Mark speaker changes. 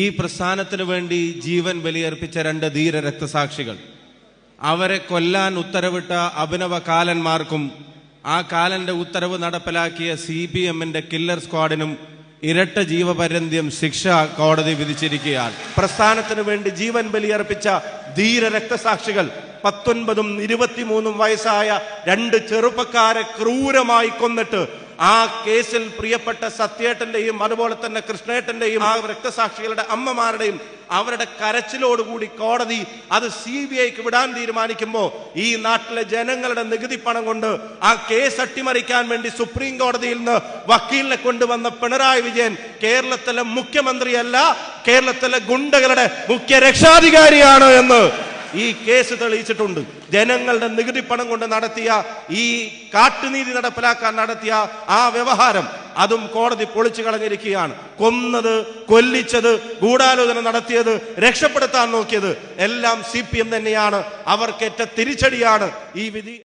Speaker 1: ഈ പ്രസ്ഥാനത്തിനു വേണ്ടി ജീവൻ ബലിയർപ്പിച്ച 2 ധീര രക്തസാക്ഷികൾ, അവരെ കൊല്ലാൻ ഉത്തരവിട്ട അഭിനവ കാലന്മാർക്കും ആ കാലന്റെ ഉത്തരവ് നടപ്പിലാക്കിയ CPM-ന്റെ കില്ലർ സ്ക്വാഡിനും ഇരട്ട ജീവപര്യന്തം ശിക്ഷ കോടതി വിധിച്ചിരിക്കുകയാണ്. പ്രസ്ഥാനത്തിനു വേണ്ടി ജീവൻ ബലിയർപ്പിച്ച ധീര രക്തസാക്ഷികൾ 19ഉം 23ഉം വയസ്സായ 2 ചെറുപ്പക്കാരെ ക്രൂരമായി കൊന്നിട്ട് ആ കേസിൽ പ്രിയപ്പെട്ട സത്യേട്ടന്റെയും അതുപോലെ തന്നെ കൃഷ്ണേട്ടന്റെയും ആ രക്തസാക്ഷികളുടെ അമ്മമാരുടെയും അവരുടെ കരച്ചിലോടുകൂടി കോടതി അത് CBIക്ക് വിടാൻ തീരുമാനിക്കുമ്പോൾ ഈ നാട്ടിലെ ജനങ്ങളുടെ നികുതി പണം കൊണ്ട് ആ കേസ് അട്ടിമറിക്കാൻ വേണ്ടി സുപ്രീം കോടതിയിൽ നിന്ന് വക്കീലിനെ കൊണ്ടുവന്ന പിണറായി വിജയൻ കേരളത്തിലെ മുഖ്യമന്ത്രിയല്ല, കേരളത്തിലെ ഗുണ്ടകളുടെ മുഖ്യ രക്ഷാധികാരിയാണ് എന്ന് ഈ കേസ് തെളിയിച്ചിട്ടുണ്ട്. ജനങ്ങളുടെ നികുതി പണം കൊണ്ട് നടത്തിയ ഈ കാട്ടുനീതി നടപ്പിലാക്കാൻ നടത്തിയ ആ വ്യവഹാരം അതും കോടതി പൊളിച്ചു കളഞ്ഞിരിക്കുകയാണ്. കൊന്നത്, കൊല്ലിച്ചത്, ഗൂഢാലോചന നടത്തിയത്, രക്ഷപ്പെടുത്താൻ നോക്കിയത് എല്ലാം CPM തന്നെയാണ്. അവർക്കേറ്റ തിരിച്ചടിയാണ് ഈ വിധി.